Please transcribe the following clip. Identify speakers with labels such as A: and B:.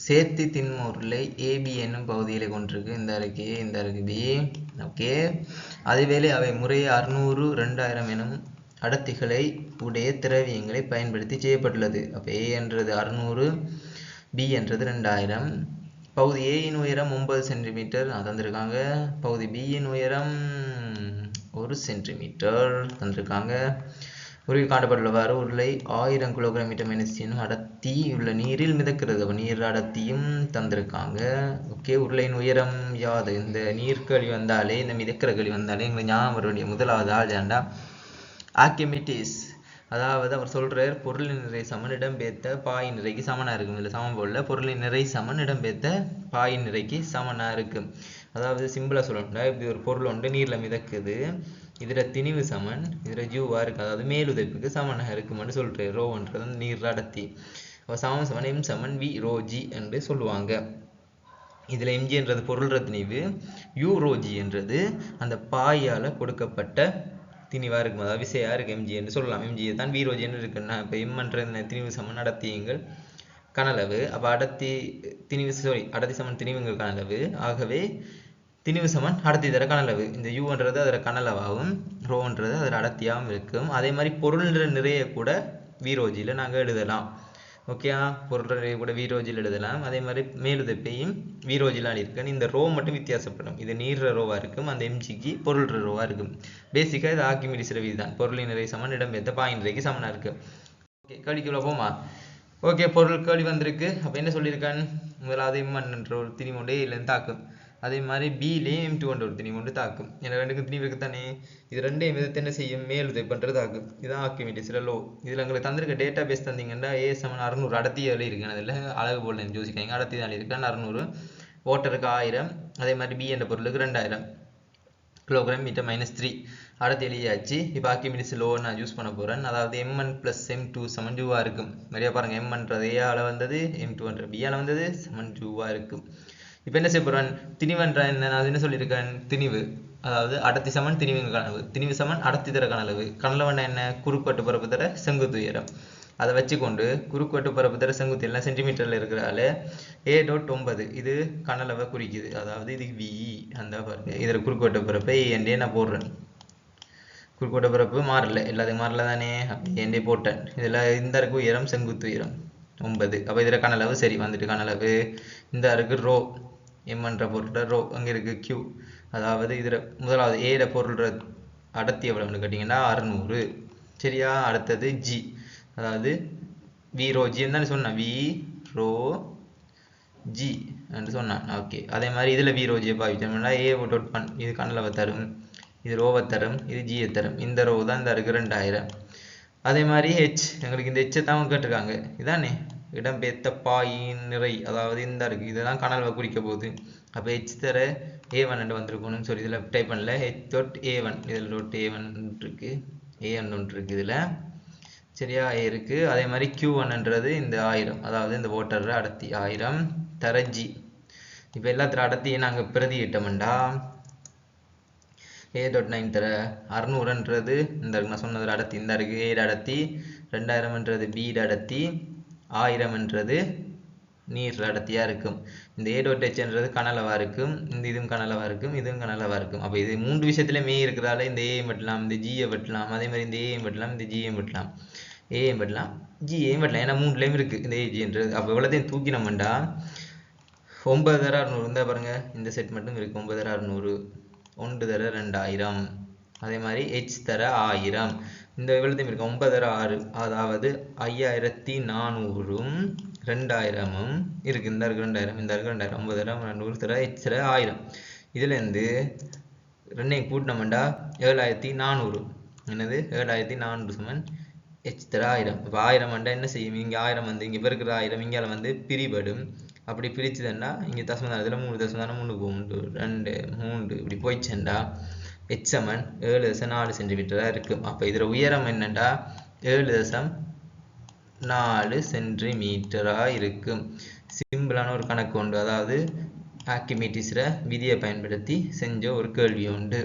A: சேர்த்தி திண்ம உருளை ஏபி என்னும் பகுதிகளை கொண்டிருக்கு. இந்த இருக்கு A, இந்த இருக்கு B. ஓகே, அதேவேளை அவை முறையே 600 2000 எனும் அடர்த்திகளை உடைய திரவியங்களை பயன்படுத்தி செய்யப்பட்டுள்ளது. அப்போ A என்றது 600, B என்றது 2000. பகுதி A இன் உயரம் 9 சென்டிமீட்டர் தந்திருக்காங்க. பகுதி B இன் உயரம் 1 சென்டிமீட்டர் தந்திருக்காங்க. உருவில் காட்டப்பட்டுள்ளவாறு உருளை 1000 கிலோகிராம் மீட்டர் அடர்த்தி உள்ள நீரில் மிதக்கிறது. அப்போ நீர் அடர்த்தியும் தந்திருக்காங்க. ஓகே, உருளையின் உயரம் யாது? இந்த நீர்க்கழி வந்தாலே, இந்த மிதக்கிற கழி வந்தாலே எங்களுக்கு ஞாபகம் வர வேண்டிய முதலாவது ஆள் ஏண்டா ஆர்க்கிமிடிஸ். அதாவது அவர் சொல்றார், பொருளின் நிறை சமன் இடம்பெயர்த்த பாயின் நிறைக்கு சமனா இருக்கும். இதுல சமம் போடல, பொருளின் நிறை சமன் இடம்பெயர்த்த பாயின் நிறைக்கு சமனா இருக்கும். அதாவது சிம்பிளா சொல்லணும்னா, இப்படி ஒரு பொருள் ஒன்று நீர்ல மிதக்குது, இதுல திணிவு சமன், இதுல ஜூவா இருக்கு, அதாவது மேலுதைப்புக்கு சமனாக இருக்கும்னு சொல்றாரு. ரோன்றது நீர் அடர்த்தி. சமம் சமன் எம் சமன் வி ரோ ஜி என்று சொல்லுவாங்க. இதுல எம்ஜி என்றது பொருள்ற திணிவு, யூ ரோ ஜி என்றது அந்த பாயால கொடுக்கப்பட்ட திணிவா இருக்கும், அதாவது விசையா இருக்கு. எம்ஜி என்று சொல்லலாம். எம்ஜியை தான் வி ரோ ஜி என்று இருக்குன்னா, இப்போ எம் என்ற திணிவு சமன் அடர்த்தியங்கள் கனளவு. அப்போ அடர்த்தி சமன் திணிவுங்கள் கனளவு. ஆகவே திணிவு சமன் அடர்த்தி தர கனளவு. இந்த யூன்றது அதில் கனளவாகவும் ரோன்றது அதில் அடர்த்தியாகவும் இருக்கும். அதே மாதிரி பொருள் நிறைய கூட வீரோஜியில் நாங்கள் எழுதலாம். ஓகே, பொருள் நிறைய கூட வீரோஜியில் எழுதலாம். அதே மாதிரி மேலுதைப்பையும் வீரோஜிலாம் இருக்கு. இந்த ரோ மட்டும் வித்தியாசப்படும். இது நீர்ற ரோவா இருக்கும், அந்த எம்ஜிக்கு பொருள் ரோவா இருக்கும். பேசிக்காக இது ஆர்க்கிமிடிஸ் விதி தான். பொருளின் நிறை சமன் இடம்பெயர்த்த பாயின் நிறைக்கு சமனா இருக்கு. ஓகே, கேள்விக்குள்ள போமா? ஓகே, பொருள் கேள்வி வந்திருக்கு. அப்போ என்ன சொல்லியிருக்கான்? முதலாவது M1 என்ற ஒரு திணிவு கொண்டே இல்லைன்னு தாக்கும். அதே மாதிரி பிலேயும் M2 என்ற ஒரு திணிவு கொண்டு தாக்கும். ஏன்னா ரெண்டுக்கும் திணிவு இருக்குத்தானே. இது ரெண்டையும் விதத்தை என்ன செய்யும்? மேலுதை பண்றது தாக்கும். இதுதான் ஆர்க்கிமிடிஸ்ல லோ. இதுல உங்களுக்கு தந்திருக்க டேட்டா பேஸ் தந்தீங்கன்னா A சமன் 600 அடர்த்தி இருக்கு. அதில் அளவு போல யோசிக்காங்க. அடர்த்தி தான் இருக்கு 600. வாட்டருக்கு 1000. அதே மாதிரி B என்ற பொருளுக்கு 2000 கிலோகிராம் மீட்டர் -3 அடர்த்தி எழுதியாச்சு. இப்போ ஆர்க்கிமிடிஸ் லோ நான் யூஸ் பண்ண போறேன். அதாவது M1 + M2 சமன் ஜூவா இருக்கும். நிறைய பாருங்க, M1ன்றது A ஆல வந்தது, M2ன்றது B ஆல வந்தது, சமன் ஜூவா இருக்கும். இப்போ என்ன செய்ய போறேன்? திணிவென்ற என்ன நான் என்ன சொல்லியிருக்கேன்? திணிவு, அதாவது அடர்த்தி சமன் திணிவு கனளவு, திணிவு சமன் அடர்த்தி தர கனளவு. கனளவுன்னா என்ன? குறுக்குவெட்டு பரப்பு தர செங்குத்து உயரம். அதை வச்சுக்கொண்டு குறுக்குவெட்டு பரப்பு தர செங்குத்து எல்லாம் சென்டிமீட்டர்ல இருக்கிறால A.9 இது கனளவை குறிக்குது. அதாவது இது V. அந்த பாருங்க, இதில் குறுக்குவெட்டு பரப்பு ஏண்டே நான் போடுறேன். குறுக்குவெட்டு பரப்பு மாறல, எல்லாத்துக்கும் மாறல தானே, ஏண்டே போட்டேன். இதில் இந்த இருக்கு உயரம், செங்குத்து உயரம் 9. அப்போ இதில் கனளவு சரி வந்துட்டு. கனளவு இந்த இருக்கு ரோ, M என்ற பொருளோட ரோ அங்கே இருக்கு Q. அதாவது இதில் முதலாவது ஏட பொருளோட அடர்த்தி எவ்வளவுன்னு கேட்டிங்கன்னா 600. சரியா? அடுத்தது G, அதாவது வி ரோ ஜி தானே சொன்னேன். வி ரோ ஜி என்று சொன்னான். ஓகே, அதே மாதிரி இதில் வி ரோ ஜியை பாவிச்சோம்னா A.1 இது கனளவை தரும், இது ரோவை தரும், இது ஜியை தரும். இந்த ரோ தான் இந்த இருக்கு 2000. அதே மாதிரி H, எங்களுக்கு இந்த H தான் கேட்டிருக்காங்க. இதானே இடம்பெயர்த்த பாயின் நிறை, அதாவது இந்த இருக்கு, இதுதான் கனளவை குறிக்க போகுது. அப்போ H தர A1 என்று வந்திருக்கணும்னு சொல்லி இதில் டைப் பண்ணல. H.A1, இதில் A1 இருக்கு, A1 ஒன்று இருக்கு இதில். சரியா? A இருக்கு. அதே மாதிரி Q1ன்றது இந்த 1000, அதாவது இந்த வாட்டர் அடர்த்தி 1000 தர G. இப்போ எல்லாத்திர அடர்த்தியை நாங்கள் பிரதியிட்டோம்டா A.9 தர 600ன்றது இந்த இருக்கு, நான் சொன்னது அடர்த்தி இந்த இருக்கு A அடர்த்தி, 2000ன்றது B அடர்த்தி, 1000ன்றது நீர் அடர்த்தியா இருக்கும். இந்த A.H கனளவா இருக்கும், இந்த இதுவும் கனளவா இருக்கும், இதுவும் கனளவா இருக்கும். அப்போ இது மூன்று விஷயத்திலுமே இருக்கிறதால இந்த A வெட்டலாம், இந்த G வெட்டலாம், அதே மாதிரி இந்த A வெட்டலாம், இந்த G வெட்டலாம், A வெட்டலாம், G வெட்டலாம். ஏன்னா மூணுலேயும் இருக்கு இந்த AGன்றது. அப்போ எவ்வளோத்தையும் தூக்கினோம்டா 9600 இருந்தா பாருங்க, இந்த செட் மட்டும் இருக்கு 9600, 1 தர 2000. அதே மாதிரி H தர 1000. இந்த எவ்வளோத்தையும் இருக்கு 9 தர 6, அதாவது 5400ம் 2000ம் இருக்கு. இந்த இருக்கு 2000, இந்த இருக்கு 2000, 9 தர 100 தர H தர 1000. இதுலேருந்து ரெண்டையும் கூட்டினோம்டா 7400. என்னது? 7400 சமன் H தர 1000. இப்போ 1000 வந்தா என்ன செய்யும்? இங்கே 1000 வந்து இங்கே பெருக்கிற 1000 இங்கே வந்து பிரிபடும். அப்படி பிரிச்சுதண்டா இங்கே தசமதானத்தில் 3 தசமதானம் 3 2 3 இப்படி போயிடுச்சுண்டா H சமன் 7.4 சென்டிமீட்டராக இருக்கும். அப்போ இதில் உயரம் என்னண்டா 7.4 சென்டிமீட்டராக இருக்கும். சிம்பிளான ஒரு கணக்கு உண்டு, அதாவது ஆர்க்கிமிடிஸ்ல விதியை பயன்படுத்தி செஞ்ச ஒரு கேள்வி உண்டு.